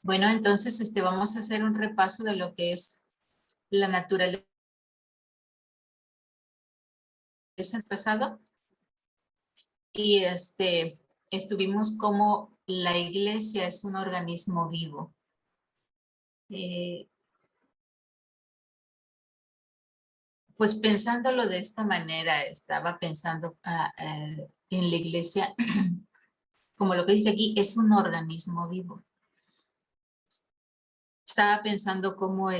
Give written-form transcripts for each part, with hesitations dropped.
Bueno, entonces vamos a hacer un repaso de lo que es la naturaleza del pasado y estuvimos como la iglesia es un organismo vivo. Pues pensándolo de esta manera, estaba pensando en la iglesia, como lo que dice aquí, es un organismo vivo. Estaba pensando cómo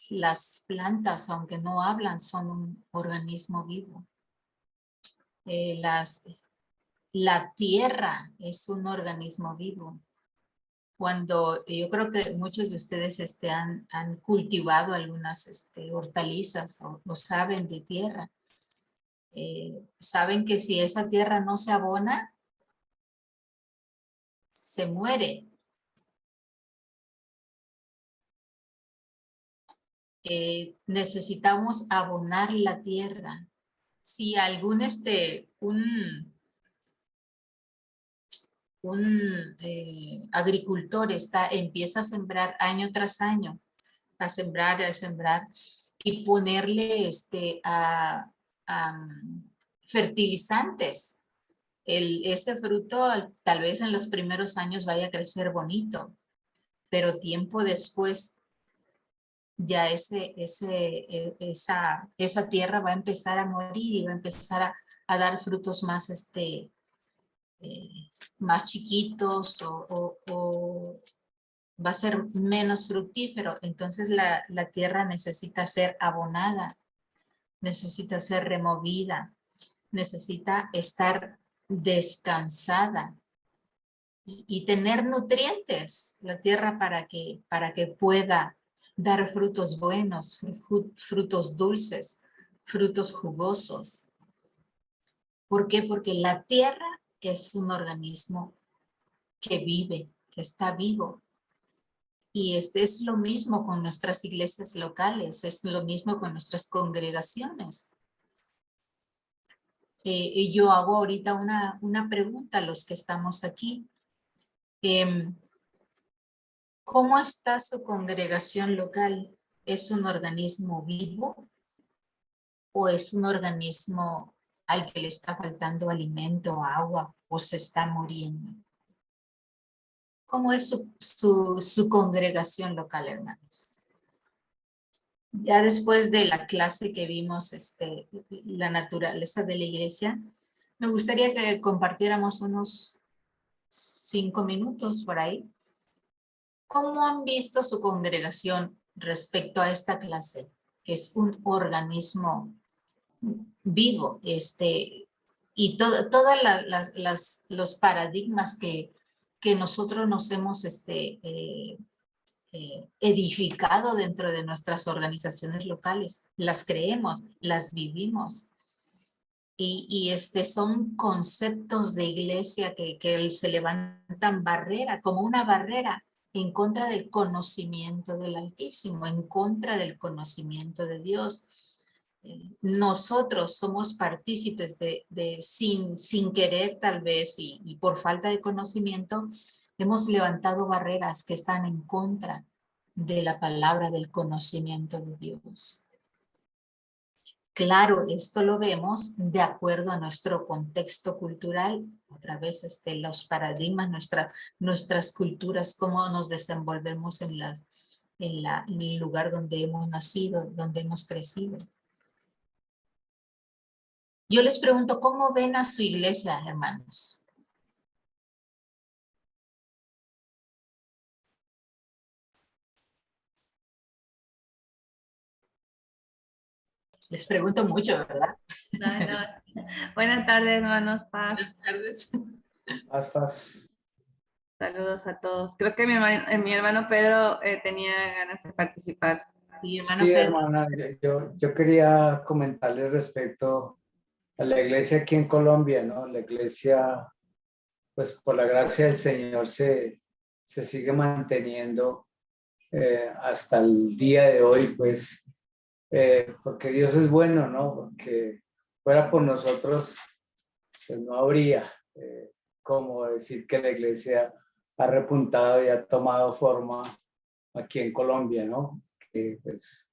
las plantas, aunque no hablan, son un organismo vivo. La tierra es un organismo vivo. Cuando yo creo que muchos de ustedes han cultivado algunas hortalizas o saben de tierra, saben que si esa tierra no se abona, se muere. Necesitamos abonar la tierra. Si algún agricultor empieza a sembrar año tras año, a sembrar y ponerle a fertilizantes, ese fruto tal vez en los primeros años vaya a crecer bonito, pero tiempo después ya esa tierra va a empezar a morir y va a empezar a dar frutos más chiquitos o va a ser menos fructífero. Entonces la tierra necesita ser abonada, necesita ser removida, necesita estar descansada y tener nutrientes la tierra para que pueda dar frutos buenos, frutos dulces, frutos jugosos. ¿Por qué? Porque la tierra es un organismo que vive, que está vivo. Y es lo mismo con nuestras iglesias locales, es lo mismo con nuestras congregaciones. Y yo hago ahorita una pregunta a los que estamos aquí. ¿Cómo está su congregación local? ¿Es un organismo vivo o es un organismo al que le está faltando alimento, agua o se está muriendo? ¿Cómo es su congregación local, hermanos? Ya después de la clase que vimos, la naturaleza de la iglesia, me gustaría que compartiéramos unos 5 minutos por ahí. ¿Cómo han visto su congregación respecto a esta clase? Que es un organismo vivo, y todas los paradigmas que nosotros nos hemos edificado dentro de nuestras organizaciones locales. Las creemos, las vivimos. Y son conceptos de iglesia que se levantan como una barrera en contra del conocimiento del Altísimo, en contra del conocimiento de Dios. Nosotros somos partícipes sin querer tal vez y por falta de conocimiento, hemos levantado barreras que están en contra de la palabra del conocimiento de Dios. Claro, esto lo vemos de acuerdo a nuestro contexto cultural, otra vez los paradigmas, nuestras culturas, cómo nos desenvolvemos en el lugar donde hemos nacido, donde hemos crecido. Yo les pregunto, ¿cómo ven a su iglesia, hermanos? Les pregunto mucho, ¿verdad? No, no. Buenas tardes, hermanos. Paz. Buenas tardes. Paz. Saludos a todos. Creo que mi hermano Pedro tenía ganas de participar. Sí, hermano Sí, Pedro. hermana, yo quería comentarle respecto a la iglesia aquí en Colombia, ¿no? La iglesia, pues por la gracia del Señor se sigue manteniendo hasta el día de hoy, pues, porque Dios es bueno, ¿no? Porque fuera por nosotros, pues no habría cómo decir que la iglesia ha repuntado y ha tomado forma aquí en Colombia, ¿no? Pues,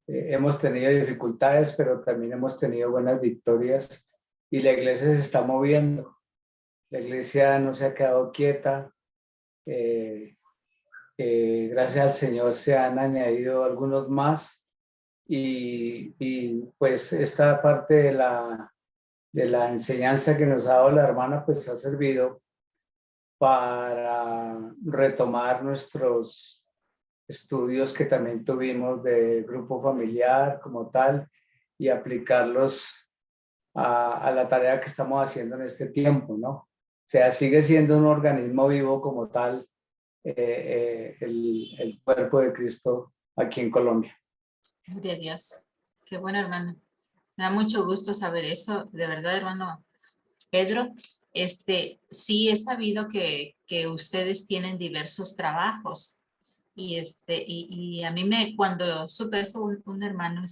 hemos tenido dificultades, pero también hemos tenido buenas victorias y la iglesia se está moviendo. La iglesia no se ha quedado quieta. Gracias al Señor se han añadido algunos más y pues esta parte de la enseñanza que nos ha dado la hermana pues ha servido para retomar nuestros estudios que también tuvimos de grupo familiar como tal y aplicarlos a la tarea que estamos haciendo en este tiempo, ¿no? O sea, sigue siendo un organismo vivo como tal, el cuerpo de Cristo aquí en Colombia. Gloria a Dios. Qué bueno, hermano. Me da mucho gusto saber eso. De verdad, hermano Pedro. Sí he sabido que ustedes tienen diversos trabajos. Y a mí cuando supe eso, un hermano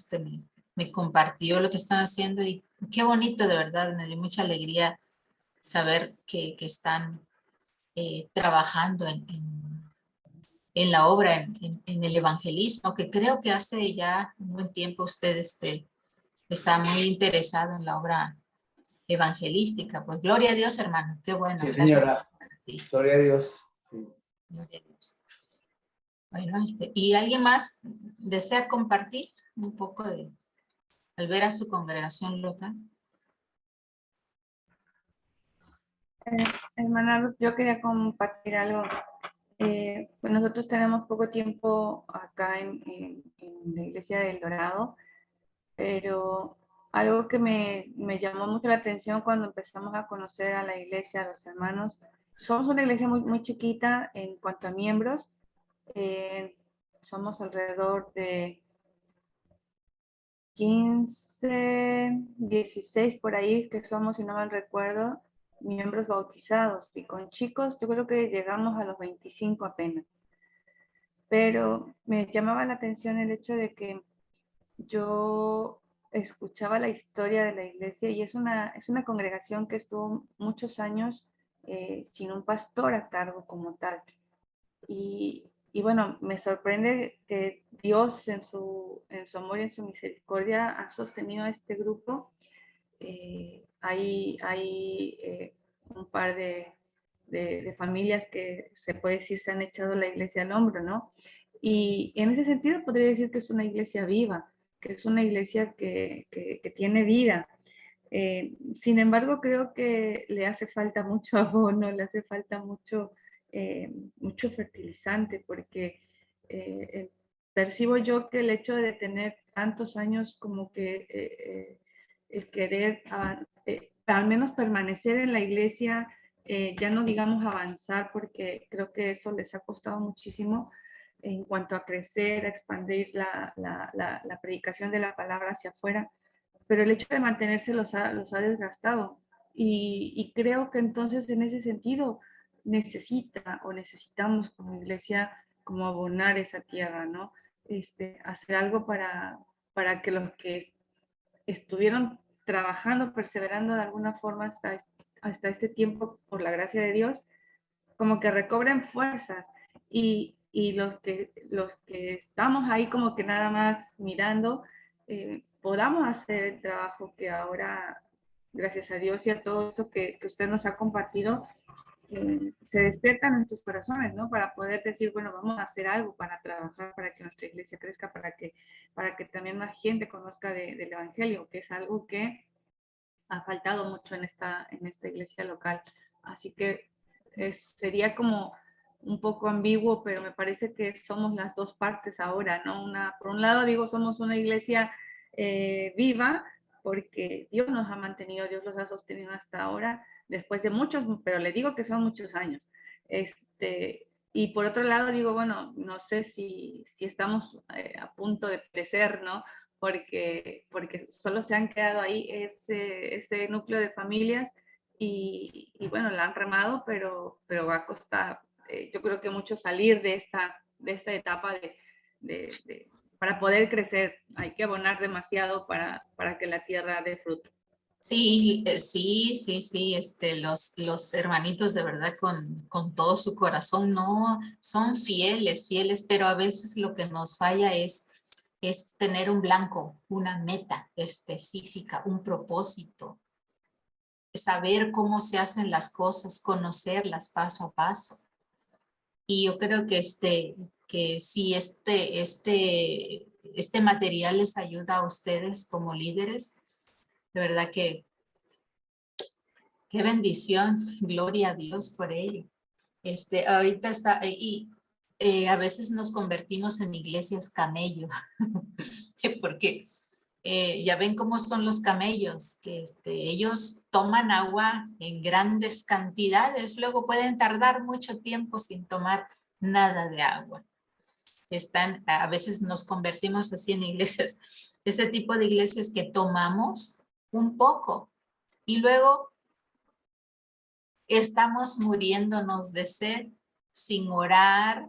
me compartió lo que están haciendo y qué bonito, de verdad. Me dio mucha alegría saber que están trabajando en la obra, en el evangelismo, que creo que hace ya un buen tiempo usted está muy interesado en la obra evangelística. Pues gloria a Dios, hermano. Qué bueno. Sí, Gracias señora. a ti. Gloria a Dios. Sí. Gloria a Dios. Bueno, ¿y alguien más desea compartir un poco al ver a su congregación local? Hermana Ruth, yo quería compartir algo. Pues nosotros tenemos poco tiempo acá en la iglesia del Dorado, pero algo que me llamó mucho la atención cuando empezamos a conocer a la iglesia, a los hermanos, somos una iglesia muy, muy chiquita en cuanto a miembros. Somos alrededor de 15, 16 por ahí, que somos, si no mal recuerdo, miembros bautizados. Y con chicos, yo creo que llegamos a los 25 apenas. Pero me llamaba la atención el hecho de que yo escuchaba la historia de la iglesia y es una congregación que estuvo muchos años sin un pastor a cargo como tal. Y bueno, me sorprende que Dios en su amor y en su misericordia ha sostenido a este grupo. Hay un par de familias que se puede decir se han echado la iglesia al hombro, ¿no? Y en ese sentido podría decir que es una iglesia viva, que es una iglesia que tiene vida. Sin embargo, creo que le hace falta mucho abono, le hace falta mucho fertilizante, porque percibo yo que el hecho de tener tantos años como que el querer al menos permanecer en la iglesia, ya no digamos avanzar, porque creo que eso les ha costado muchísimo en cuanto a crecer, a expandir la predicación de la palabra hacia afuera, pero el hecho de mantenerse los ha desgastado. Y creo que entonces en ese sentido necesitamos como iglesia como abonar esa tierra, ¿no? Hacer algo para que los que estuvieron trabajando, perseverando de alguna forma hasta este tiempo, por la gracia de Dios, como que recobren fuerzas y los que estamos ahí como que nada más mirando, podamos hacer el trabajo que ahora, gracias a Dios y a todo esto que usted nos ha compartido, se despiertan nuestros corazones, ¿no? Para poder decir, bueno, vamos a hacer algo para trabajar, para que nuestra iglesia crezca, para que también más gente conozca del Evangelio, que es algo que ha faltado mucho en esta iglesia local. Así que sería como un poco ambiguo, pero me parece que somos las dos partes ahora, ¿no? Por un lado digo, somos una iglesia viva, porque Dios nos ha mantenido, Dios los ha sostenido hasta ahora, después de muchos, pero le digo que son muchos años. Y por otro lado digo, bueno, no sé si estamos a punto de crecer, ¿no? Porque solo se han quedado ahí ese núcleo de familias y bueno, la han remado, pero va a costar, yo creo que mucho salir de esta etapa para poder crecer. Hay que abonar demasiado para que la tierra dé fruto. Sí, sí, los hermanitos de verdad con todo su corazón, no, son fieles, pero a veces lo que nos falla es tener un blanco, una meta específica, un propósito, saber cómo se hacen las cosas, conocerlas paso a paso. Y yo creo que si este material les ayuda a ustedes como líderes, de verdad que qué bendición, gloria a Dios por ello. Ahorita está, a veces nos convertimos en iglesias camello, porque ya ven cómo son los camellos, que ellos toman agua en grandes cantidades, luego pueden tardar mucho tiempo sin tomar nada de agua. A veces nos convertimos así en iglesias, ese tipo de iglesias que tomamos un poco y luego estamos muriéndonos de sed, sin orar,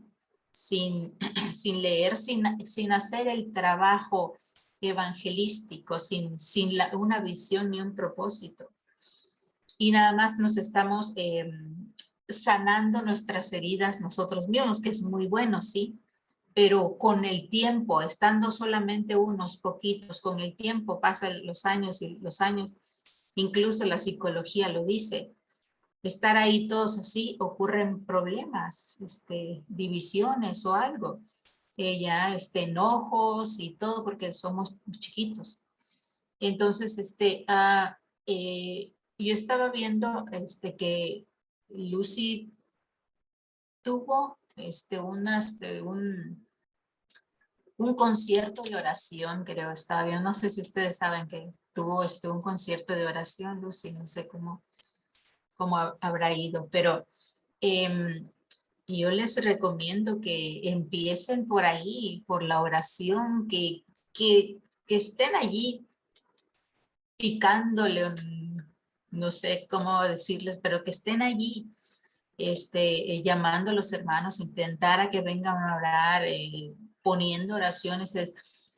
sin leer, sin hacer el trabajo evangelístico, sin una visión ni un propósito. Y nada más nos estamos sanando nuestras heridas nosotros mismos, que es muy bueno, sí, pero con el tiempo, estando solamente unos poquitos, con el tiempo pasan los años y los años, incluso la psicología lo dice, estar ahí todos así, ocurren problemas, divisiones o algo, ya enojos y todo porque somos chiquitos. Entonces, yo estaba viendo que Lucy tuvo un concierto de oración, creo, estaba viendo, no sé si ustedes saben que tuvo un concierto de oración, Lucy, no sé cómo habrá ido, pero yo les recomiendo que empiecen por ahí, por la oración, que estén allí picándole, no sé cómo decirles, pero que estén allí llamando a los hermanos, intentar a que vengan a orar, poniendo oraciones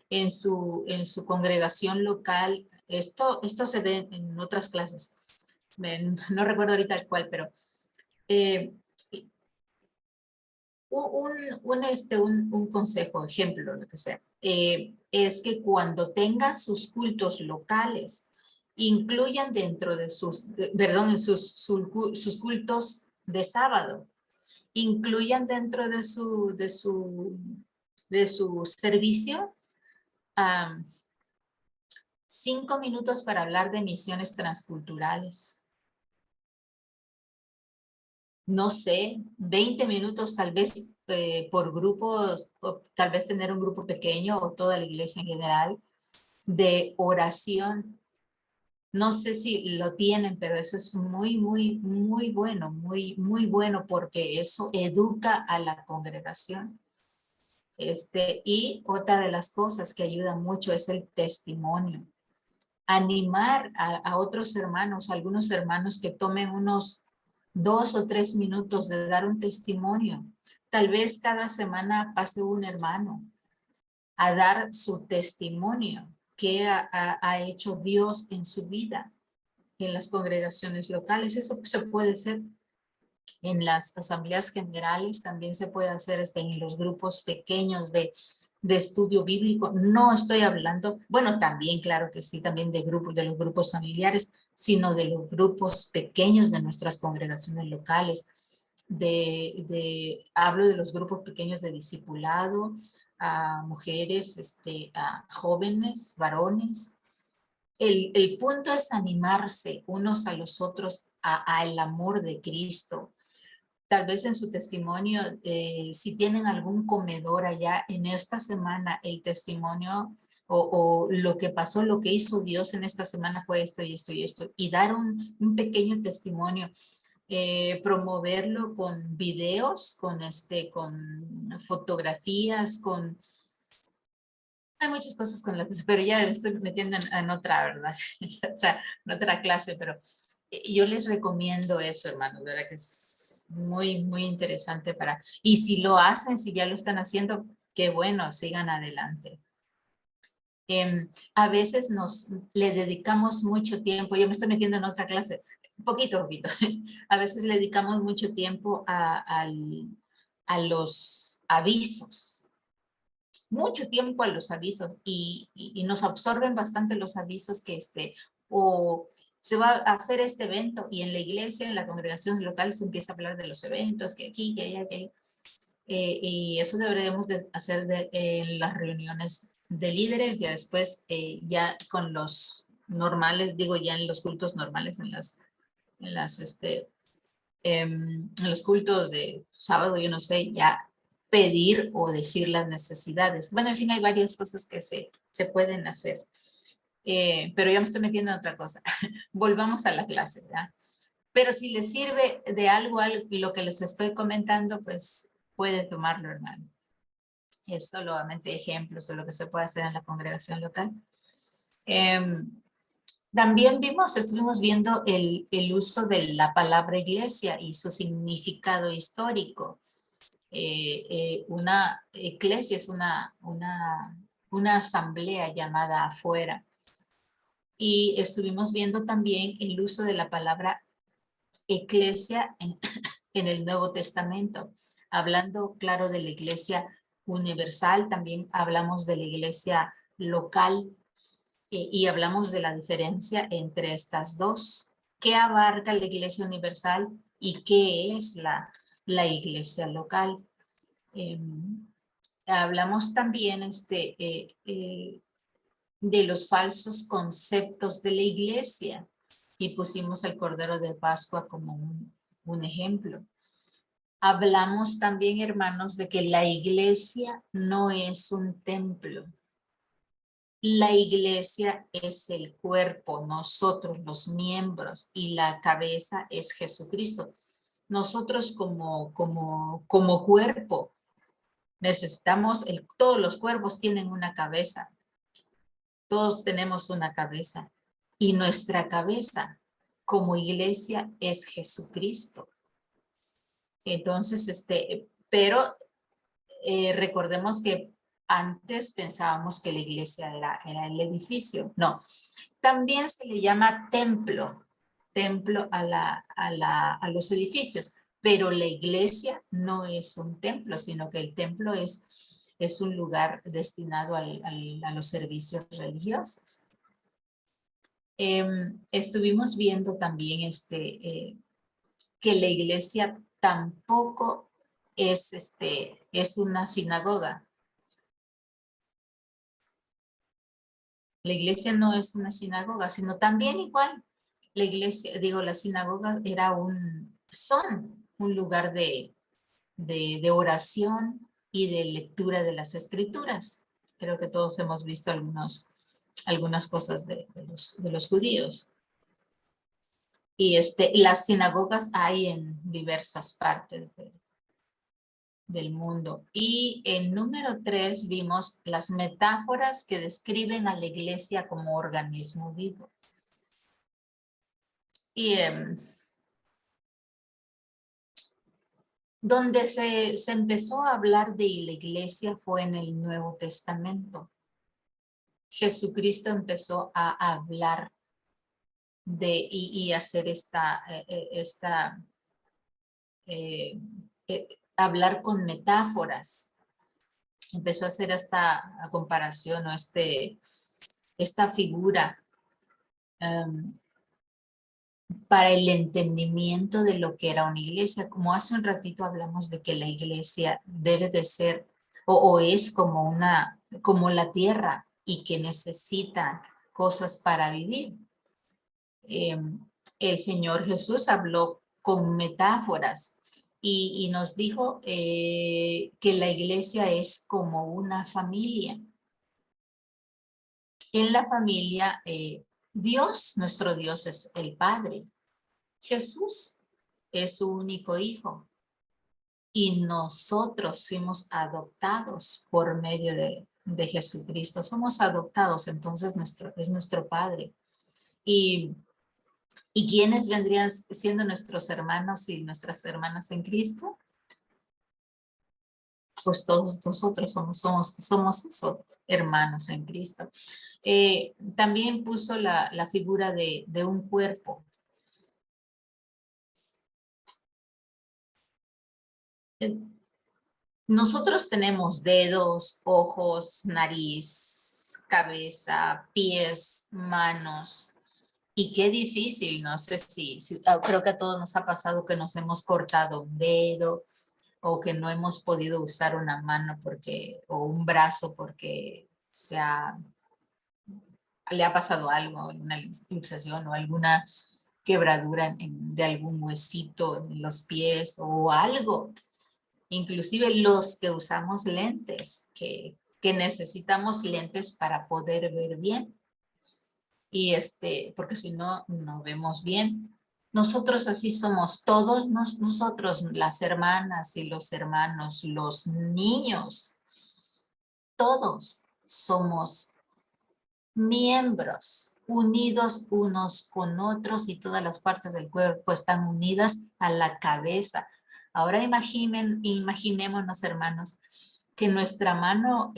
en su congregación local. Esto se ve en otras clases. No recuerdo ahorita cuál, pero un consejo, ejemplo, lo que sea, es que cuando tengan sus cultos locales, incluyan dentro de en sus cultos de sábado, incluyan dentro de su servicio 5 minutos para hablar de misiones transculturales. No sé, 20 minutos tal vez por grupos, o tal vez tener un grupo pequeño o toda la iglesia en general, de oración. No sé si lo tienen, pero eso es muy bueno, muy bueno porque eso educa a la congregación. Y otra de las cosas que ayuda mucho es el testimonio. Animar a otros hermanos, algunos hermanos que tomen unos 2 o 3 minutos de dar un testimonio. Tal vez cada semana pase un hermano a dar su testimonio que ha hecho Dios en su vida, en las congregaciones locales. Eso se puede hacer en las asambleas generales, también se puede hacer en los grupos pequeños de estudio bíblico. No estoy hablando, bueno, también, claro que sí, también de los grupos familiares, sino de los grupos pequeños de nuestras congregaciones locales. Hablo de los grupos pequeños de discipulado, a mujeres, a jóvenes, varones. El punto es animarse unos a los otros al amor de Cristo. Tal vez en su testimonio, si tienen algún comedor allá, en esta semana el testimonio o lo que pasó, lo que hizo Dios en esta semana fue esto y esto y esto, y dar un pequeño testimonio, promoverlo con videos, con fotografías, hay muchas cosas con las que, pero ya me estoy metiendo en otra, ¿verdad? En otra clase, pero yo les recomiendo eso, hermanos, ¿verdad? Que es muy interesante y si lo hacen, si ya lo están haciendo, qué bueno, sigan adelante. A veces le dedicamos mucho tiempo, yo me estoy metiendo en otra clase, poquito, a veces le dedicamos mucho tiempo a los avisos, mucho tiempo a los avisos y nos absorben bastante los avisos que o se va a hacer este evento y en la iglesia, en la congregación local se empieza a hablar de los eventos, que aquí, que allá, que allá. Y eso deberíamos de hacer en las reuniones de líderes, ya después ya con los normales, digo ya en los cultos normales, en los cultos de sábado, yo no sé, ya pedir o decir las necesidades. Bueno, en fin, hay varias cosas que se pueden hacer. Pero ya me estoy metiendo en otra cosa. Volvamos a la clase, ¿verdad? Pero si les sirve de algo lo que les estoy comentando, pues pueden tomarlo, hermano. Es solamente ejemplos de lo que se puede hacer en la congregación local. También estuvimos viendo el uso de la palabra iglesia y su significado histórico. Una iglesia es una asamblea llamada afuera. Y estuvimos viendo también el uso de la palabra iglesia en el Nuevo Testamento. Hablando, claro, de la iglesia universal, también hablamos de la iglesia local y hablamos de la diferencia entre estas dos. ¿Qué abarca la iglesia universal y qué es la iglesia local? Hablamos también de los falsos conceptos de la iglesia y pusimos el Cordero de Pascua como un ejemplo. Hablamos también, hermanos, de que la iglesia no es un templo. La iglesia es el cuerpo, nosotros los miembros, y la cabeza es Jesucristo. Nosotros como cuerpo necesitamos, todos los cuerpos tienen una cabeza. Todos tenemos una cabeza y nuestra cabeza como iglesia es Jesucristo. Entonces, pero recordemos que antes pensábamos que la iglesia era el edificio. No, también se le llama templo a los edificios, pero la iglesia no es un templo, sino que el templo es un lugar destinado a los servicios religiosos. Estuvimos viendo también que la iglesia tampoco es una sinagoga. La iglesia no es una sinagoga, sino también igual. La iglesia, la sinagoga son un lugar de oración y de lectura de las escrituras. Creo que todos hemos visto algunas cosas de los judíos. Y las sinagogas hay en diversas partes del mundo. Y en número 3 vimos las metáforas que describen a la iglesia como organismo vivo. Y donde se empezó a hablar de la iglesia fue en el Nuevo Testamento. Jesucristo empezó a hablar y hacer hablar con metáforas. Empezó a hacer esta comparación o esta figura para el entendimiento de lo que era una iglesia. Como hace un ratito hablamos de que la iglesia debe de ser o es como la tierra y que necesita cosas para vivir. El Señor Jesús habló con metáforas y nos dijo que la iglesia es como una familia. En la familia, nuestro Dios es el Padre. Jesús es su único hijo y nosotros fuimos adoptados por medio de Jesucristo. Somos adoptados, entonces es nuestro Padre. ¿Y quiénes vendrían siendo nuestros hermanos y nuestras hermanas en Cristo? pues todos nosotros somos eso, hermanos en Cristo. También puso la figura de un cuerpo. Nosotros tenemos dedos, ojos, nariz, cabeza, pies, manos. Y qué difícil, no sé si creo que a todos nos ha pasado que nos hemos cortado un dedo o que no hemos podido usar una mano o un brazo porque le ha pasado algo, una luxación o alguna quebradura de algún huesito en los pies o algo. Inclusive los que usamos lentes, que necesitamos lentes para poder ver bien. Y porque si no, no vemos bien. Nosotros así somos, todos nosotros, las hermanas y los hermanos, los niños, todos somos miembros unidos unos con otros y todas las partes del cuerpo están unidas a la cabeza. Ahora imaginémonos, hermanos, que nuestra mano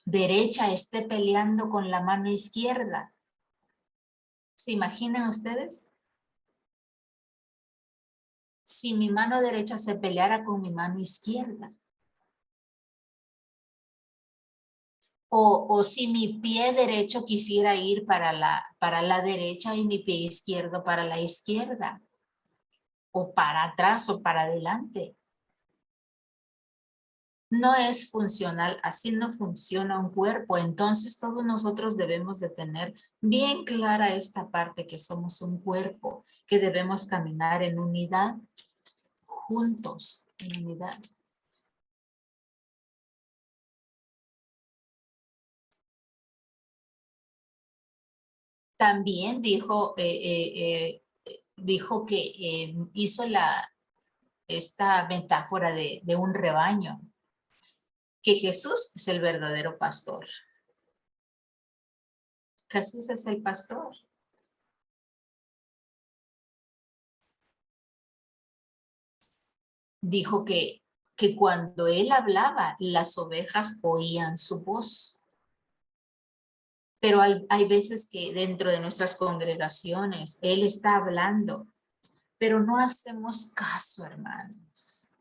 derecha esté peleando con la mano izquierda. ¿Se imaginan ustedes? Si mi mano derecha se peleara con mi mano izquierda. O si mi pie derecho quisiera ir para la derecha y mi pie izquierdo para la izquierda. O para atrás o para adelante. No es funcional, así no funciona un cuerpo. Entonces todos nosotros debemos de tener bien clara esta parte que somos un cuerpo, que debemos caminar en unidad, juntos, en unidad. También dijo que hizo esta metáfora de un rebaño, que Jesús es el verdadero pastor. Jesús es el pastor. Dijo que cuando él hablaba, las ovejas oían su voz. Pero hay veces que dentro de nuestras congregaciones, él está hablando, pero no hacemos caso, hermanos.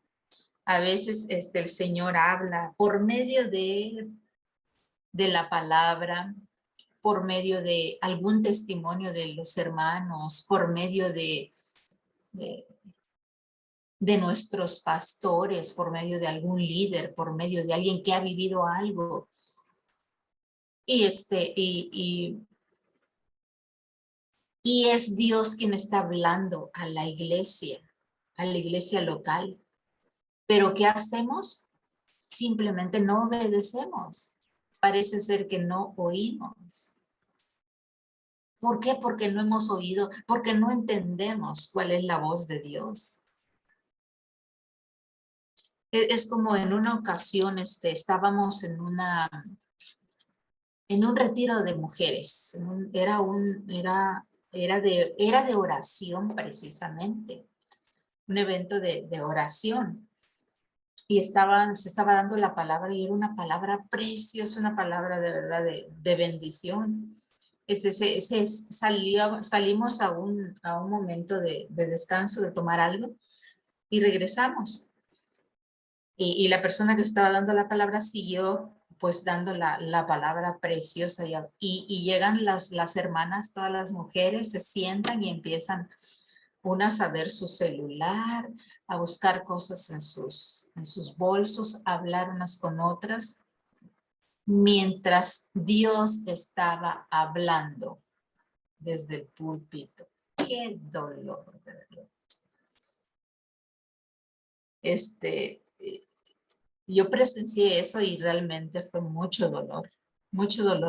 A veces el Señor habla por medio de la palabra, por medio de algún testimonio de los hermanos, por medio de nuestros pastores, por medio de algún líder, por medio de alguien que ha vivido algo. Y es Dios quien está hablando a la iglesia local. Pero ¿qué hacemos? Simplemente no obedecemos. Parece ser que no oímos. ¿Por qué? Porque no hemos oído, porque no entendemos cuál es la voz de Dios. Es como en una ocasión estábamos en un retiro de mujeres. Era de oración precisamente. Un evento de oración. Y se estaba dando la palabra y era una palabra preciosa, una palabra de verdad de bendición. Salimos a un momento de descanso, de tomar algo y regresamos. Y la persona que estaba dando la palabra siguió pues dando la palabra preciosa y llegan las hermanas, todas las mujeres se sientan y empiezan unas a ver su celular, a buscar cosas en sus bolsos, a hablar unas con otras, mientras Dios estaba hablando desde el púlpito. ¡Qué dolor, de verdad! Yo presencié eso y realmente fue mucho dolor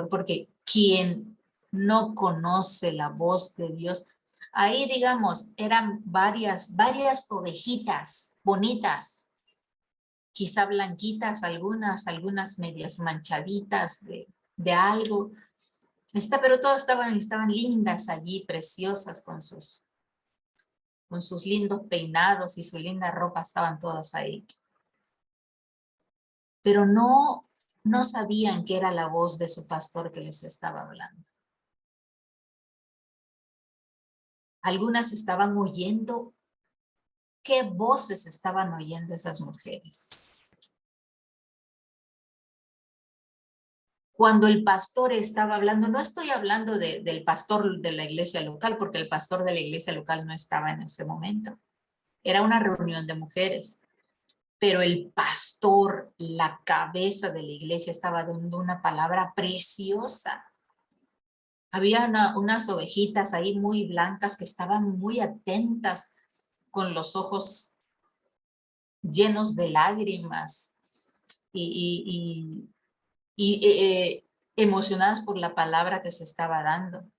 porque quien no conoce la voz de Dios, ahí digamos, eran varias ovejitas bonitas, quizá blanquitas, algunas medias manchaditas de algo, pero todas estaban lindas allí, preciosas con sus lindos peinados y su linda ropa, estaban todas ahí. pero no sabían que era la voz de su pastor que les estaba hablando. Algunas estaban oyendo. ¿Qué voces estaban oyendo esas mujeres? Cuando el pastor estaba hablando, no estoy hablando del pastor de la iglesia local, porque el pastor de la iglesia local no estaba en ese momento. Era una reunión de mujeres, pero el pastor, la cabeza de la iglesia, estaba dando una palabra preciosa. Había unas ovejitas ahí muy blancas que estaban muy atentas, con los ojos llenos de lágrimas y emocionadas por la palabra que se estaba dando.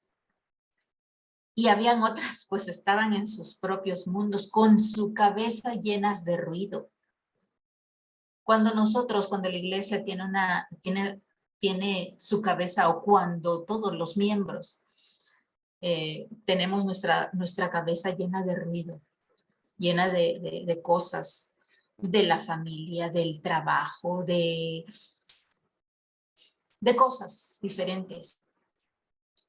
Y habían otras, pues estaban en sus propios mundos, con su cabeza llenas de ruido. Cuando la iglesia tiene su cabeza, o cuando todos los miembros tenemos nuestra cabeza llena de ruido, llena de cosas, de la familia, del trabajo, de cosas diferentes.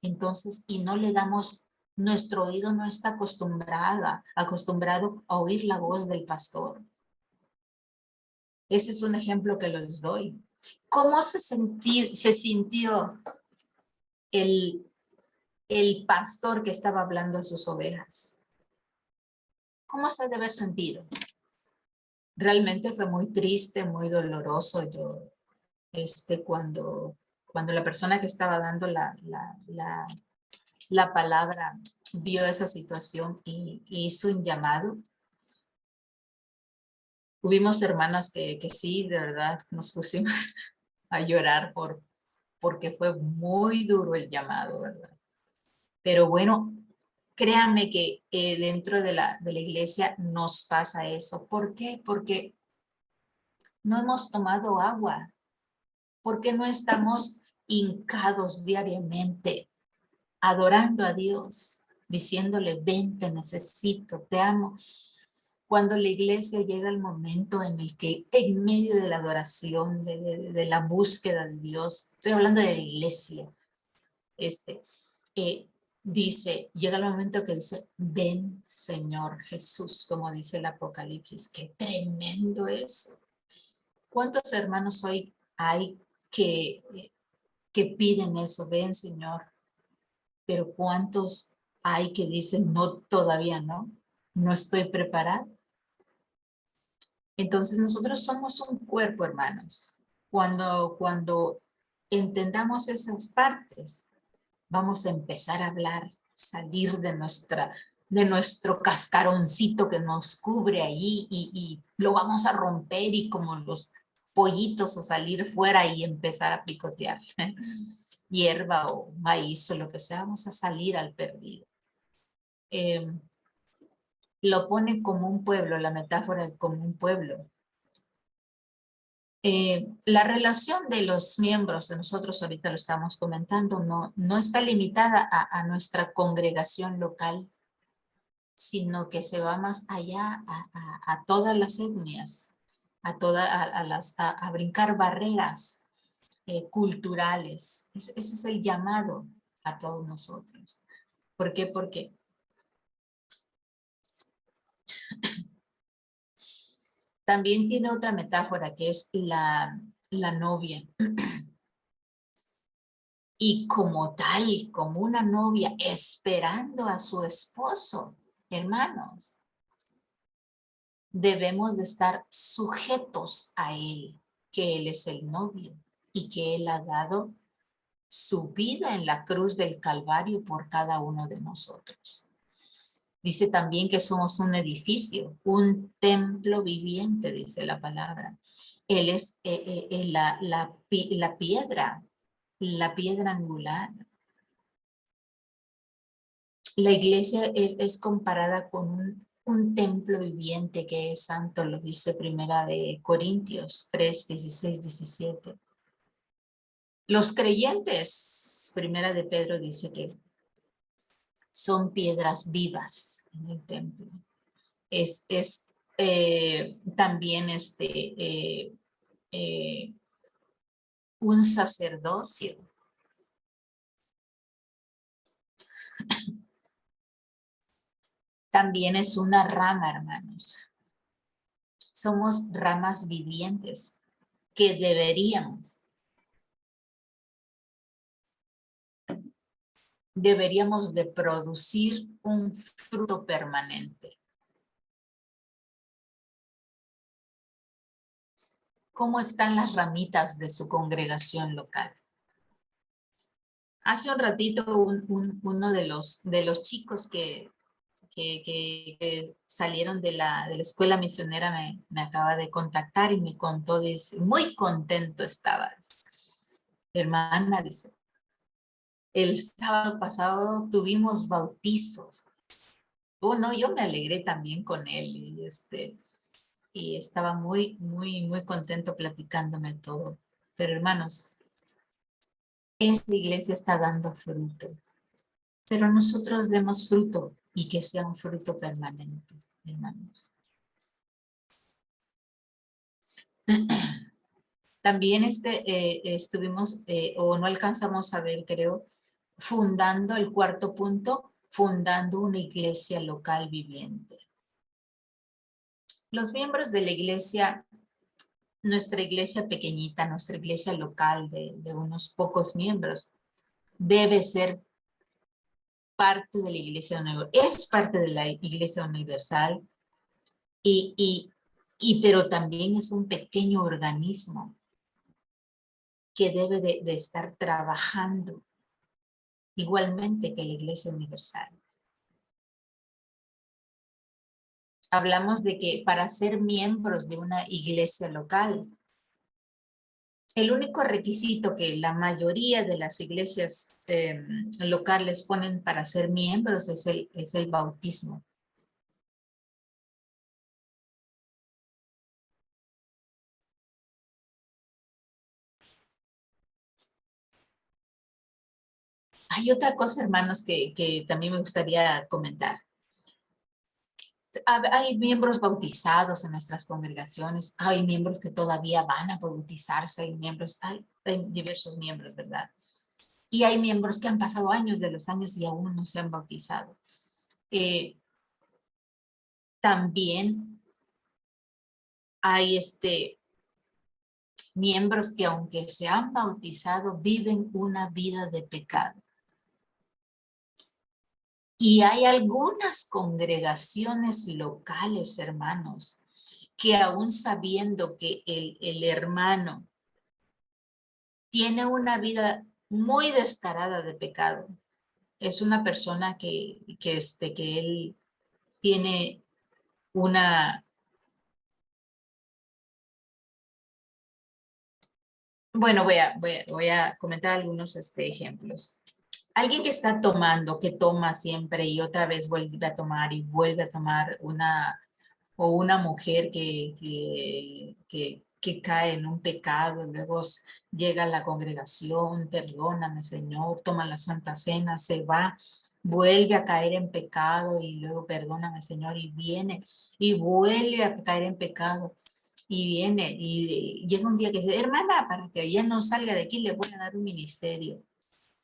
Entonces, y no le damos, nuestro oído no está acostumbrado a oír la voz del pastor. Ese es un ejemplo que les doy. ¿Cómo se sintió el pastor que estaba hablando a sus ovejas? ¿Cómo se debe haber sentido? Realmente fue muy triste, muy doloroso. Cuando la persona que estaba dando la palabra vio esa situación y hizo un llamado. Hubimos hermanas que sí, de verdad, nos pusimos a llorar porque fue muy duro el llamado, ¿verdad? Pero bueno, créanme que dentro de la iglesia nos pasa eso. ¿Por qué? Porque no hemos tomado agua. Porque no estamos hincados diariamente, adorando a Dios, diciéndole, ven, te necesito, te amo. Cuando la iglesia llega el momento en el que en medio de la adoración, de la búsqueda de Dios, estoy hablando de la iglesia, llega el momento que dice, ven Señor Jesús, como dice el Apocalipsis. Qué tremendo eso. ¿Cuántos hermanos hoy hay que piden eso? Ven Señor. Pero ¿cuántos hay que dicen, no, todavía no estoy preparado? Entonces nosotros somos un cuerpo, hermanos. Cuando entendamos esas partes, vamos a empezar a hablar, salir de nuestro cascaroncito que nos cubre ahí y lo vamos a romper y como los pollitos a salir fuera y empezar a picotear hierba o maíz o lo que sea, vamos a salir al perdido. Lo pone como un pueblo, la metáfora de como un pueblo. La relación de los miembros, de nosotros ahorita lo estamos comentando, no está limitada a nuestra congregación local, sino que se va más allá a todas las etnias, a brincar barreras culturales. Ese es el llamado a todos nosotros. ¿Por qué? Porque también tiene otra metáfora que es la novia. Y como tal, como una novia esperando a su esposo, hermanos, debemos de estar sujetos a él, que él es el novio y que él ha dado su vida en la cruz del Calvario por cada uno de nosotros. Dice también que somos un edificio, un templo viviente, dice la palabra. Él es la piedra angular. La iglesia es comparada con un templo viviente que es santo, lo dice Primera de Corintios 3, 16, 17. Los creyentes, Primera de Pedro dice que son piedras vivas en el templo. También un sacerdocio. También es una rama, hermanos. Somos ramas vivientes que deberíamos de producir un fruto permanente. ¿Cómo están las ramitas de su congregación local? Hace un ratito uno de los chicos que salieron de la escuela misionera me acaba de contactar y me contó, dice, muy contento estaba. Hermana, dice, el sábado pasado tuvimos bautizos. Bueno, yo me alegré también con él y estaba muy contento platicándome todo. Pero hermanos, esta iglesia está dando fruto, pero nosotros demos fruto y que sea un fruto permanente, hermanos. También estuvimos, o no alcanzamos a ver, creo, fundando el cuarto punto, fundando una iglesia local viviente. Los miembros de la iglesia, nuestra iglesia pequeñita, nuestra iglesia local de unos pocos miembros, debe ser parte de la iglesia universal, es parte de la iglesia universal, pero también es un pequeño organismo que debe de estar trabajando igualmente que la iglesia universal. Hablamos de que para ser miembros de una iglesia local, el único requisito que la mayoría de las iglesias locales ponen para ser miembros es el bautismo. Hay otra cosa, hermanos, que también me gustaría comentar. Hay miembros bautizados en nuestras congregaciones, hay miembros que todavía van a bautizarse, hay diversos miembros, ¿verdad? Y hay miembros que han pasado años de los años y aún no se han bautizado. También hay miembros que aunque se han bautizado, viven una vida de pecado. Y hay algunas congregaciones locales, hermanos, que aún sabiendo que el hermano tiene una vida muy descarada de pecado, es una persona que él tiene una... Bueno, voy a comentar algunos ejemplos. Alguien que está tomando, que toma siempre y otra vez vuelve a tomar y vuelve a tomar o una mujer que cae en un pecado, luego llega a la congregación, perdóname Señor, toma la Santa Cena, se va, vuelve a caer en pecado y luego perdóname Señor y viene y vuelve a caer en pecado. Y viene y llega un día que dice, hermana, para que ella no salga de aquí le voy a dar un ministerio.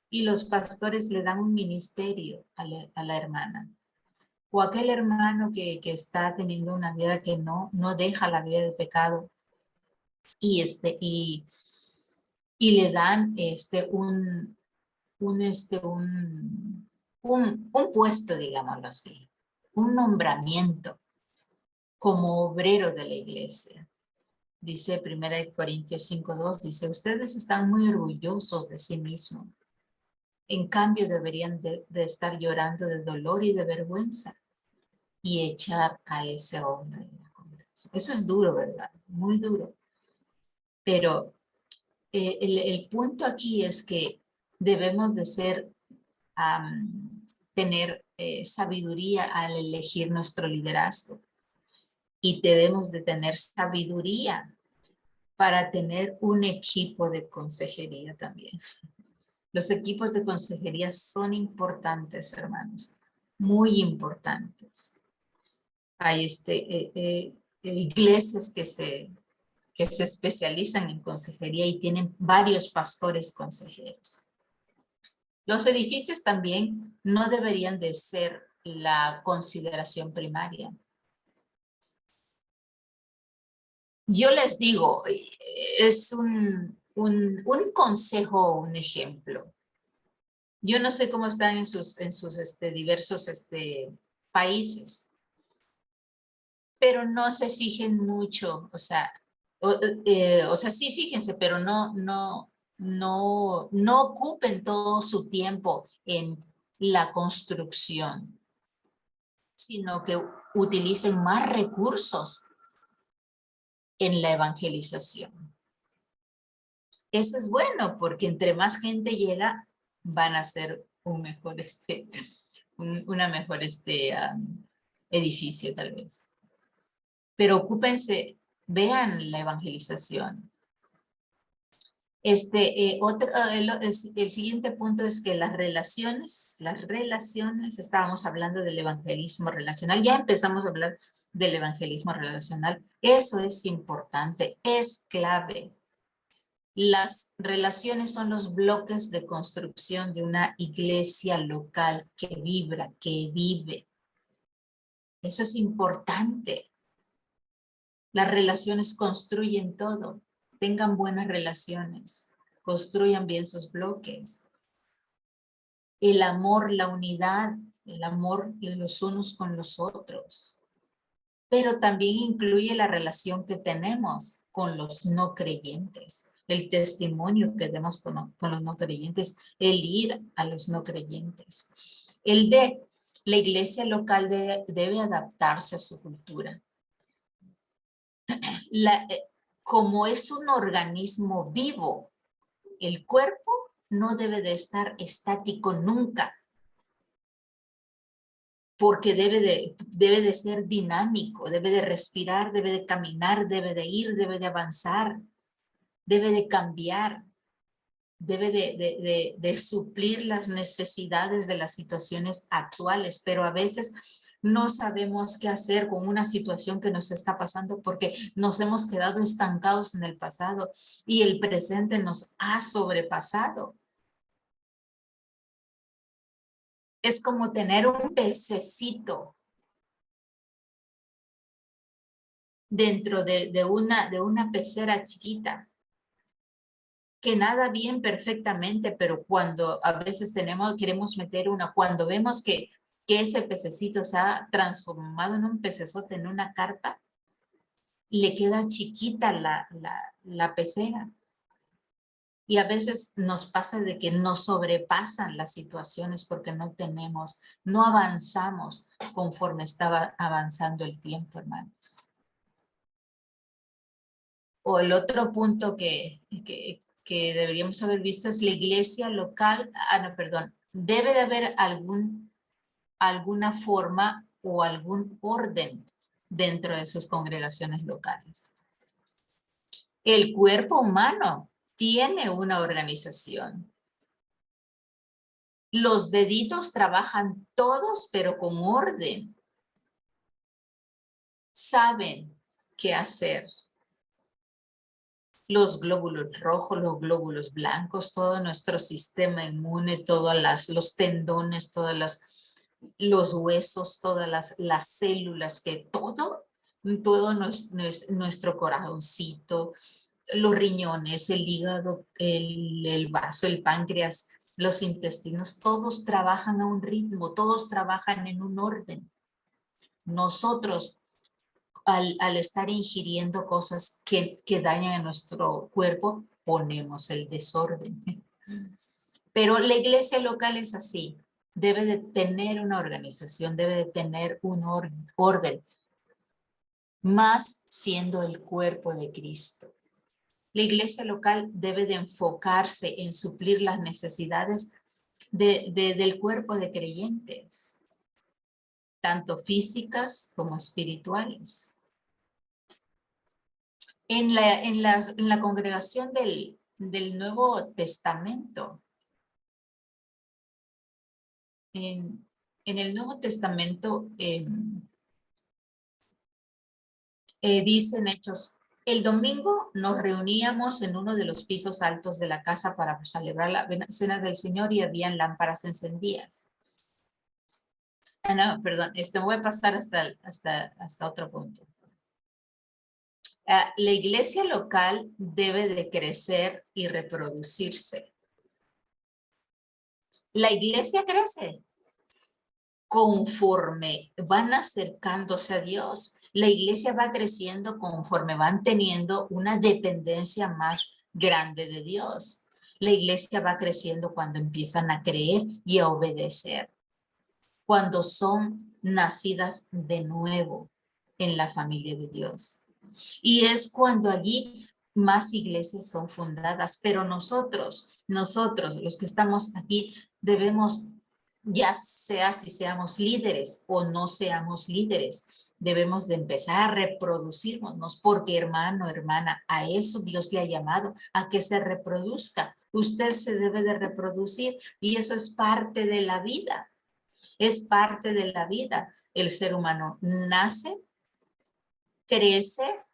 Y los pastores le dan un ministerio a la hermana. O aquel hermano que está teniendo una vida que no deja la vida de pecado. Y le dan un puesto, digámoslo así. Un nombramiento como obrero de la iglesia. Dice 1 Corintios 5:2, dice, ustedes están muy orgullosos de sí mismos. En cambio, deberían de estar llorando de dolor y de vergüenza y echar a ese hombre de la congregación. Eso es duro, ¿verdad? Muy duro. Pero el punto aquí es que debemos de tener sabiduría al elegir nuestro liderazgo. Y debemos de tener sabiduría para tener un equipo de consejería también. Los equipos de consejería son importantes, hermanos, muy importantes. Hay iglesias que se especializan en consejería y tienen varios pastores consejeros. Los edificios también no deberían de ser la consideración primaria. Yo les digo, es un consejo, un ejemplo. Yo no sé cómo están en sus diversos países, pero no se fijen mucho, o sea, sí fíjense, pero no ocupen todo su tiempo en la construcción, sino que utilicen más recursos en la evangelización. Eso es bueno, porque entre más gente llega, van a ser un mejor una mejor edificio tal vez. Pero ocúpense, vean la evangelización. El siguiente punto es que las relaciones, estábamos hablando del evangelismo relacional, ya empezamos a hablar del evangelismo relacional. Eso es importante, es clave. Las relaciones son los bloques de construcción de una iglesia local que vibra, que vive. Eso es importante. Las relaciones construyen todo. Tengan buenas relaciones. Construyan bien sus bloques. El amor, la unidad, el amor de los unos con los otros. Pero también incluye la relación que tenemos con los no creyentes. El testimonio que demos con los no creyentes, el ir a los no creyentes. La iglesia local debe adaptarse a su cultura. Como es un organismo vivo, el cuerpo no debe de estar estático nunca, porque debe de ser dinámico, debe de respirar, debe de caminar, debe de ir, debe de avanzar, debe de cambiar, debe de suplir las necesidades de las situaciones actuales, pero a veces no sabemos qué hacer con una situación que nos está pasando porque nos hemos quedado estancados en el pasado y el presente nos ha sobrepasado. Es como tener un pececito dentro de una pecera chiquita que nada bien perfectamente, pero cuando a veces queremos meter cuando vemos que ese pececito se ha transformado en un pecesote, en una carpa, le queda chiquita la pecera. Y a veces nos pasa de que nos sobrepasan las situaciones porque no avanzamos conforme estaba avanzando el tiempo, hermanos. O el otro punto que deberíamos haber visto es la iglesia local, debe de haber alguna forma o algún orden dentro de sus congregaciones locales. El cuerpo humano tiene una organización. Los deditos trabajan todos, pero con orden. Saben qué hacer. Los glóbulos rojos, los glóbulos blancos, todo nuestro sistema inmune, los tendones, los huesos, todas las células, todo nuestro corazoncito, los riñones, el hígado, el vaso, el páncreas, los intestinos, todos trabajan a un ritmo, todos trabajan en un orden. Nosotros, al estar ingiriendo cosas que dañan a nuestro cuerpo, ponemos el desorden. Pero la iglesia local es así. Debe de tener una organización, debe de tener un orden, más siendo el cuerpo de Cristo. La iglesia local debe de enfocarse en suplir las necesidades del cuerpo de creyentes, tanto físicas como espirituales. En la congregación del Nuevo Testamento, en el Nuevo Testamento dice en Hechos El domingo nos reuníamos en uno de los pisos altos de la casa para celebrar la cena del Señor y habían lámparas encendidas. No, perdón, voy a pasar hasta otro punto. La iglesia local debe de crecer y reproducirse. La iglesia crece conforme van acercándose a Dios. La iglesia va creciendo conforme van teniendo una dependencia más grande de Dios. La iglesia va creciendo cuando empiezan a creer y a obedecer. Cuando son nacidas de nuevo en la familia de Dios. Y es cuando allí más iglesias son fundadas. Pero nosotros, los que estamos aquí, debemos, ya sea si seamos líderes o no seamos líderes, debemos de empezar a reproducirnos, porque hermano, hermana, a eso Dios le ha llamado, a que se reproduzca. Usted se debe de reproducir y eso es parte de la vida. Es parte de la vida. El ser humano nace, crece,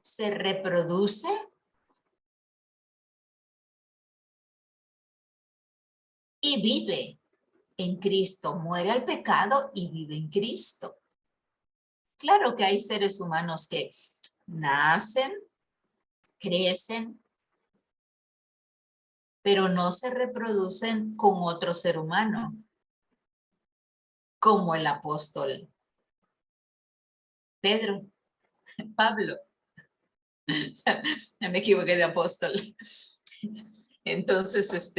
se reproduce y vive en Cristo. Muere al pecado y vive en Cristo. Claro que hay seres humanos que nacen, crecen, pero no se reproducen con otro ser humano, como el apóstol Pedro, Pablo. Ya me equivoqué de apóstol. Entonces,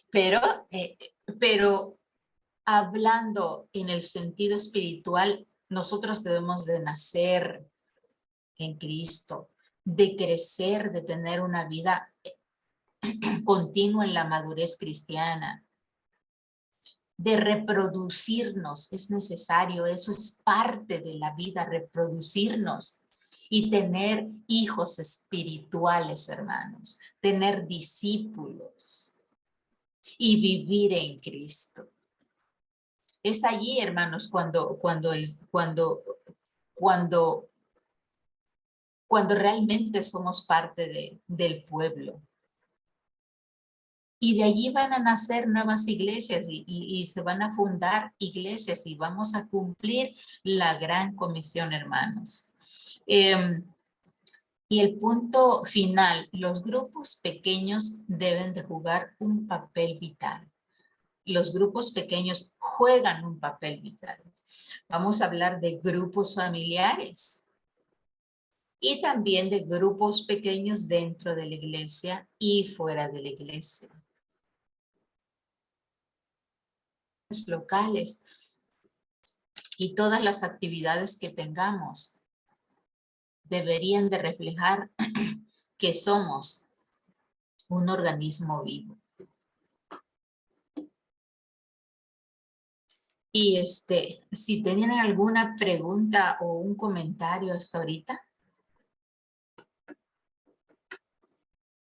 pero hablando en el sentido espiritual, nosotros debemos de nacer en Cristo, de crecer, de tener una vida continua en la madurez cristiana, de reproducirnos. Es necesario, eso es parte de la vida, reproducirnos y tener hijos espirituales, hermanos, tener discípulos y vivir en Cristo. Es allí, hermanos, cuando realmente somos parte del pueblo. Y de allí van a nacer nuevas iglesias y se van a fundar iglesias y vamos a cumplir la gran comisión, hermanos. Y el punto final, los grupos pequeños deben de jugar un papel vital. Los grupos pequeños juegan un papel vital. Vamos a hablar de grupos familiares y también de grupos pequeños dentro de la iglesia y fuera de la iglesia. Locales y todas las actividades que tengamos deberían de reflejar que somos un organismo vivo. Y si tienen alguna pregunta o un comentario hasta ahorita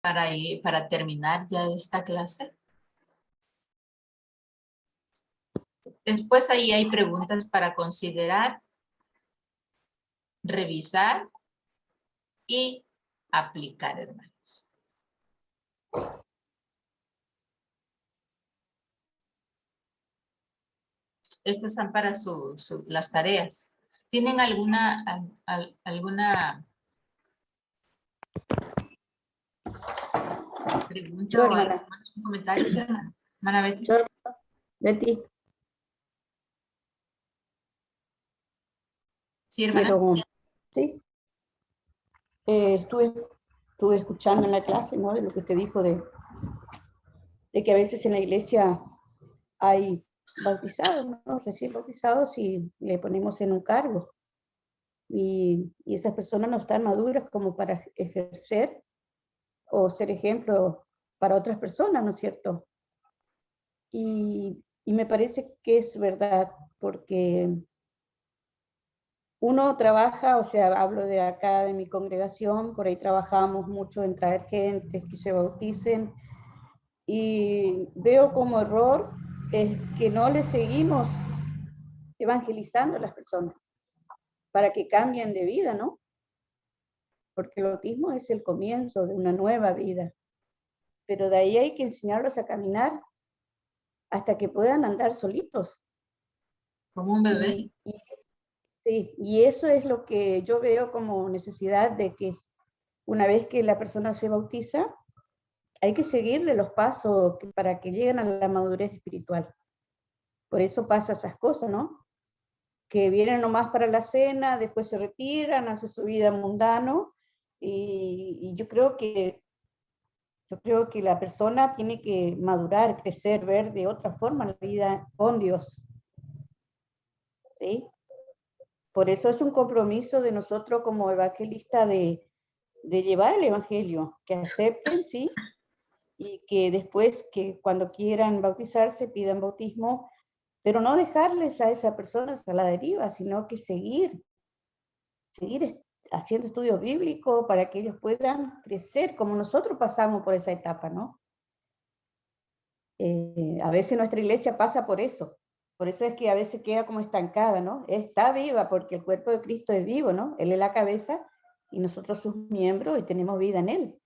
para terminar ya esta clase. Después ahí hay preguntas para considerar, revisar y aplicar, hermanos. Estas son para las tareas. ¿Tienen alguna pregunta Yo, o hermana. algún comentario, hermana? Hermana Betty. Yo, Betty. Sí, hermana. Sí. Estuve escuchando en la clase, ¿no? De lo que te dijo de que a veces en la iglesia hay bautizados, ¿no? Recién bautizados y le ponemos en un cargo. Y esas personas no están maduras como para ejercer o ser ejemplo para otras personas, ¿no es cierto? Y me parece que es verdad, porque uno trabaja, o sea, hablo de acá de mi congregación, por ahí trabajamos mucho en traer gente que se bauticen, y veo como error es que no le seguimos evangelizando a las personas para que cambien de vida, ¿no? porque el bautismo es el comienzo de una nueva vida. Pero de ahí hay que enseñarlos a caminar hasta que puedan andar solitos. Como un bebé. Sí, y eso es lo que yo veo como necesidad de que una vez que la persona se bautiza, hay que seguirle los pasos para que lleguen a la madurez espiritual. Por eso pasa esas cosas, ¿no? Que vienen nomás para la cena, después se retiran, hacen su vida mundano, y yo creo que la persona tiene que madurar, crecer, ver de otra forma la vida con Dios. ¿Sí? Por eso es un compromiso de nosotros como evangelistas de llevar el evangelio, que acepten, ¿sí? Y que después, que cuando quieran bautizarse, pidan bautismo, pero no dejarles a esas personas a la deriva, sino que seguir haciendo estudios bíblicos para que ellos puedan crecer, como nosotros pasamos por esa etapa, ¿no? A veces nuestra iglesia pasa por eso es que a veces queda como estancada, ¿no? Está viva porque el cuerpo de Cristo es vivo, ¿no? Él es la cabeza y nosotros sus miembros y tenemos vida en él.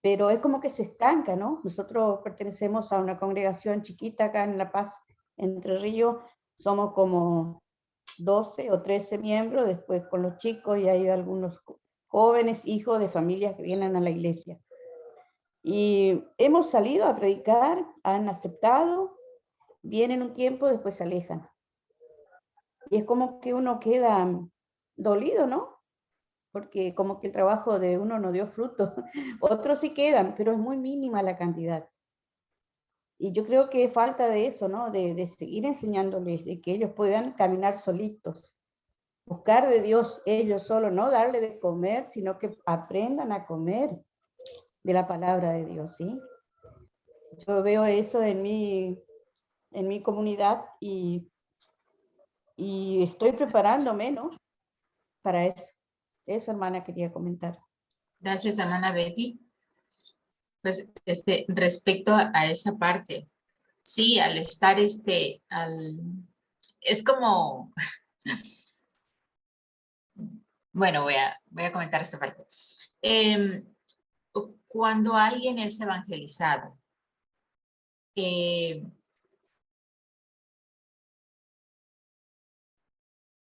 Pero es como que se estanca, ¿no? Nosotros pertenecemos a una congregación chiquita acá en La Paz, Entre Ríos, somos como 12 o 13 miembros, después con los chicos y hay algunos jóvenes, hijos de familias que vienen a la iglesia. Y hemos salido a predicar, han aceptado, vienen un tiempo, después se alejan. Y es como que uno queda dolido, ¿no? Porque como que el trabajo de uno no dio fruto. Otros sí quedan, pero es muy mínima la cantidad. Y yo creo que falta de eso, ¿no? De seguir enseñándoles, de que ellos puedan caminar solitos, buscar de Dios ellos solos, no darle de comer, sino que aprendan a comer de la palabra de Dios, ¿sí? Yo veo eso en mi comunidad y estoy preparándome, ¿no? Para eso. Eso, hermana, quería comentar. Gracias, hermana Betty. Pues, respecto a esa parte, sí, al estar, es como, bueno, voy a comentar esta parte. Cuando alguien es evangelizado,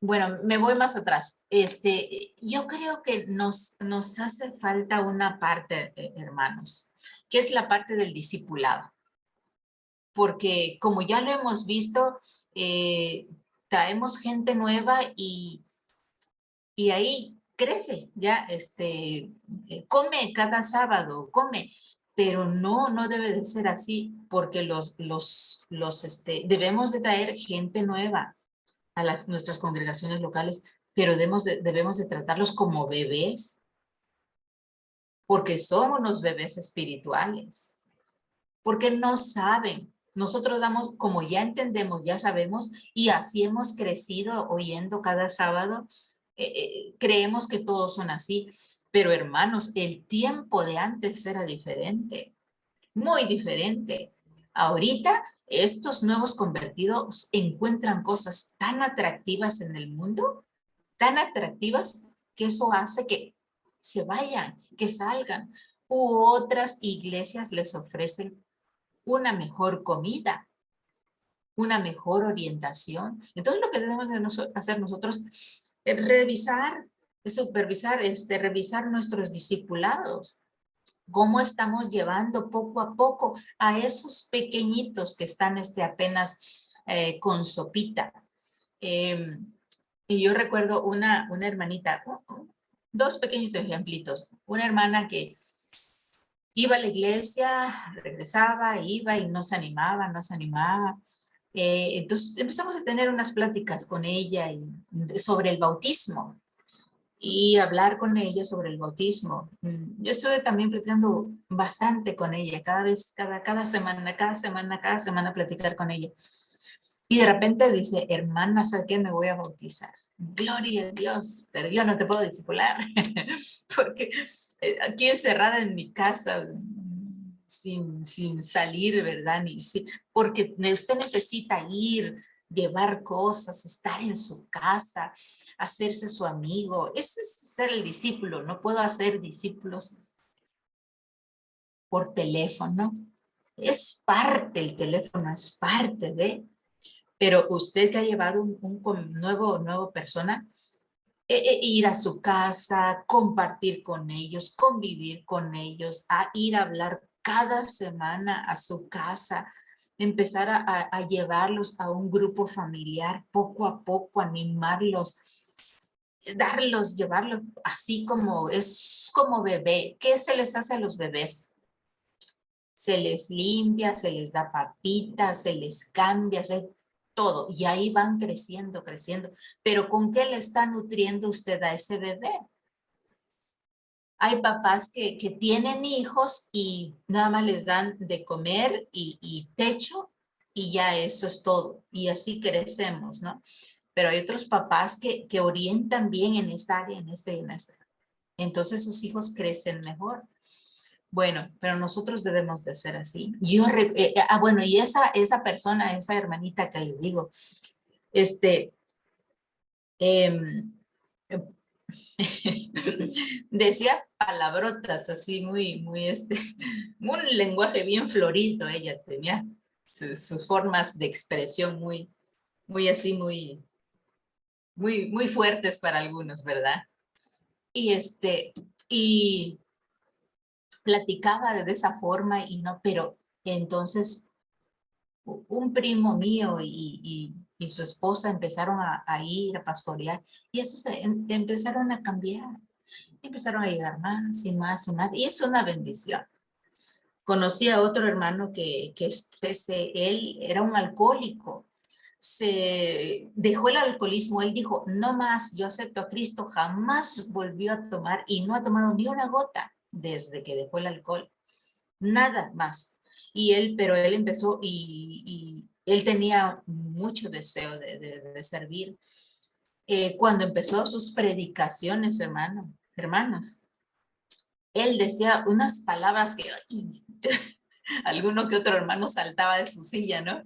bueno, me voy más atrás. Yo creo que nos hace falta una parte, hermanos, que es la parte del discipulado. Porque como ya lo hemos visto, traemos gente nueva y ahí crece, ya, come cada sábado, come, pero no debe de ser así, porque debemos de traer gente nueva a nuestras congregaciones locales, pero debemos de tratarlos como bebés, porque son unos bebés espirituales, porque no saben. Nosotros damos, como ya entendemos, ya sabemos, y así hemos crecido oyendo cada sábado, creemos que todos son así, pero hermanos, el tiempo de antes era diferente, muy diferente. Ahorita estos nuevos convertidos encuentran cosas tan atractivas en el mundo, tan atractivas, que eso hace que se vayan, que salgan. U otras iglesias les ofrecen una mejor comida, una mejor orientación. Entonces, lo que debemos de hacer nosotros es revisar, es supervisar, revisar nuestros discipulados. Cómo estamos llevando poco a poco a esos pequeñitos que están apenas con sopita. Y yo recuerdo una hermanita, dos pequeños ejemplitos. Una hermana que iba a la iglesia, regresaba, iba y no se animaba, no se animaba. Entonces empezamos a tener unas pláticas con ella sobre el bautismo y hablar con ella sobre el bautismo. Yo estuve también platicando bastante con ella, cada semana platicar con ella. Y de repente dice, hermana, ¿sabes qué? Me voy a bautizar. Gloria a Dios, pero yo no te puedo discipular, porque aquí encerrada en mi casa, sin salir, ¿verdad? Porque usted necesita ir, llevar cosas, estar en su casa, hacerse su amigo. Ese es ser el discípulo. No puedo hacer discípulos por teléfono. Es parte, el teléfono es parte de, pero usted que ha llevado un nuevo persona, ir a su casa, compartir con ellos, convivir con ellos, a ir a hablar cada semana a su casa, empezar a llevarlos a un grupo familiar, poco a poco, animarlos, darlos, llevarlos, así como es como bebé. ¿Qué se les hace a los bebés? Se les limpia, se les da papitas, se les cambia, todo. Y ahí van creciendo, creciendo. Pero ¿con qué le está nutriendo usted a ese bebé? Hay papás que tienen hijos y nada más les dan de comer y techo y ya eso es todo. Y así crecemos, ¿no? Pero hay otros papás que orientan bien en esta área, en ese. Entonces sus hijos crecen mejor. Bueno, pero nosotros debemos de ser así. Bueno, y esa persona, esa hermanita que le digo, em, decía palabrotas así un lenguaje bien florido. Ella tenía sus formas de expresión muy así, muy fuertes para algunos, ¿verdad? Y platicaba de esa forma y no, pero entonces un primo mío y su esposa empezaron a ir a pastorear y eso empezaron a cambiar, empezaron a llegar más y más y más y es una bendición. Conocí a otro hermano que él era un alcohólico, se dejó el alcoholismo, él dijo, no más, yo acepto a Cristo, jamás volvió a tomar y no ha tomado ni una gota desde que dejó el alcohol, nada más. Pero él empezó y él tenía mucho deseo de servir. Cuando empezó sus predicaciones, hermanos, él decía unas palabras que alguno que otro hermano saltaba de su silla, ¿no?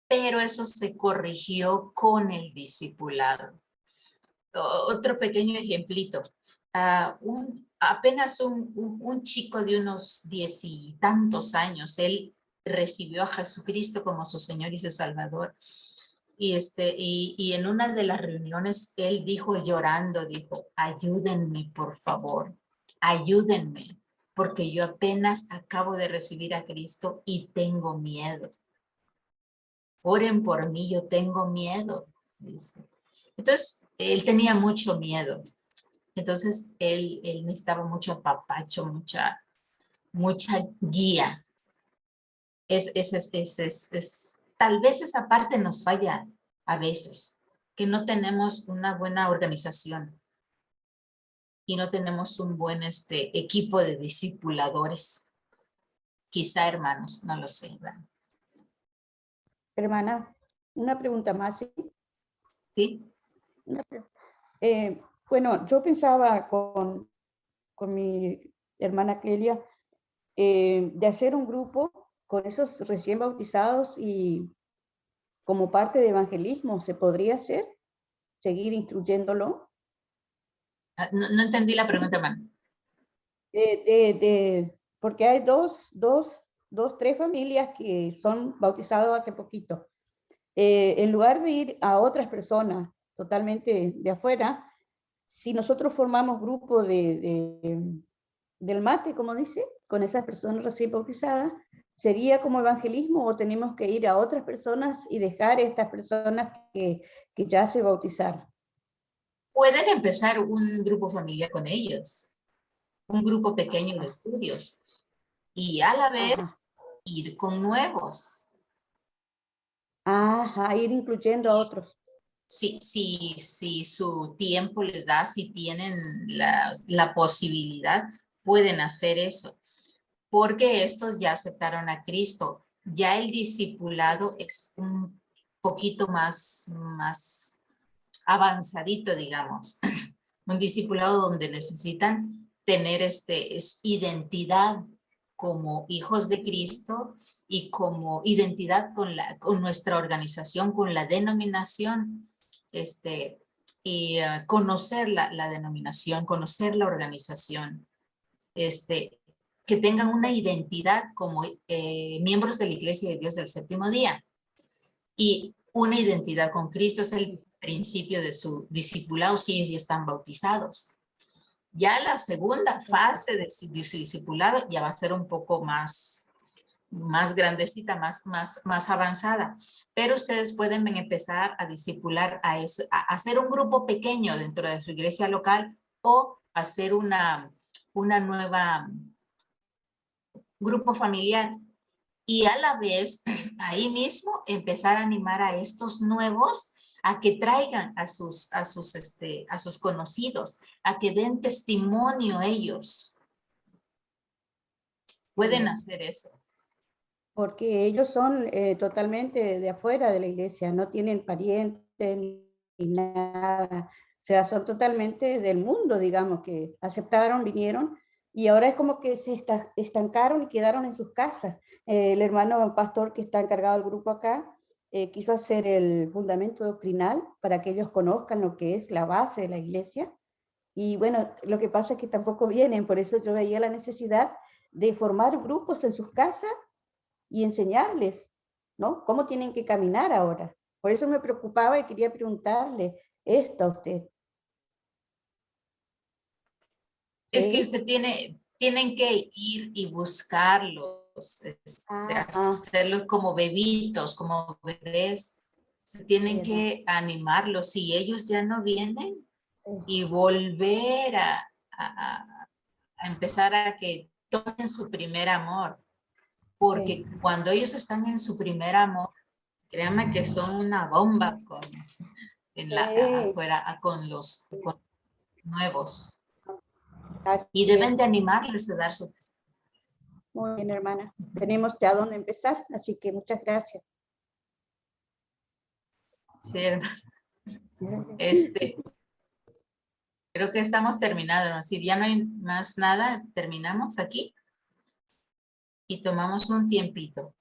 Pero eso se corrigió con el discipulado. Otro pequeño ejemplito. Apenas un chico de unos 10 y tantos años, él recibió a Jesucristo como su Señor y su Salvador. Y en una de las reuniones, él dijo llorando, dijo, ayúdenme, por favor, ayúdenme, porque yo apenas acabo de recibir a Cristo y tengo miedo. Oren por mí, yo tengo miedo, dice. Entonces, él tenía mucho miedo. Entonces, él necesitaba mucho apapacho, mucha guía. Tal vez esa parte nos falla a veces, que no tenemos una buena organización y no tenemos un buen equipo de discipuladores. Quizá, hermanos, no lo sé, ¿verdad? Hermana, una pregunta más, ¿sí? ¿Sí? Bueno, yo pensaba con mi hermana Clelia de hacer un grupo con esos recién bautizados y como parte de evangelismo, ¿se podría hacer? ¿Seguir instruyéndolo? No entendí la pregunta, hermano. Porque hay tres familias que son bautizados hace poquito. En lugar de ir a otras personas totalmente de afuera, si nosotros formamos grupo del mate, como dice, con esas personas recién bautizadas, ¿sería como evangelismo o tenemos que ir a otras personas y dejar a estas personas que ya se bautizaron? Pueden empezar un grupo familiar con ellos, un grupo pequeño de estudios y a la vez ir con nuevos. Ajá, ir incluyendo a otros. Si su tiempo les da, si tienen la posibilidad, pueden hacer eso, porque estos ya aceptaron a Cristo. Ya el discipulado es un poquito más avanzadito, digamos. Un discipulado donde necesitan tener identidad como hijos de Cristo y como identidad con nuestra organización, con la denominación, y conocer la denominación, conocer la organización, que tengan una identidad como miembros de la Iglesia de Dios del Séptimo Día y una identidad con Cristo. Es el principio de su discipulado si ellos ya están bautizados. Ya la segunda fase de su discipulado ya va a ser un poco más grandecita, más avanzada. Pero ustedes pueden empezar a discipular a hacer un grupo pequeño dentro de su iglesia local o hacer una nueva grupo familiar. Y a la vez, ahí mismo, empezar a animar a estos nuevos a que traigan a sus conocidos, a que den testimonio ellos. Pueden hacer eso. Porque ellos son totalmente de afuera de la iglesia, no tienen parientes ni nada. O sea, son totalmente del mundo, digamos, que aceptaron, vinieron, y ahora es como que se estancaron y quedaron en sus casas. El hermano pastor que está encargado del grupo acá, quiso hacer el fundamento doctrinal para que ellos conozcan lo que es la base de la iglesia. Y bueno, lo que pasa es que tampoco vienen, por eso yo veía la necesidad de formar grupos en sus casas y enseñarles, ¿no? Cómo tienen que caminar ahora. Por eso me preocupaba y quería preguntarle esto a usted. Es que ¿Sí? usted tienen que ir y buscarlos, hacerlos como bebitos, como bebés. Se tienen que animarlos. Si ellos ya no vienen, y volver a empezar a que tomen su primer amor. Porque cuando ellos están en su primer amor, créanme que son una bomba afuera con los nuevos. Y deben de animarles a dar su testimonio. Muy bien, hermana. Tenemos ya dónde empezar, así que muchas gracias. Sí, creo que estamos terminados, ¿no? Si ya no hay más nada, terminamos aquí y tomamos un tiempito.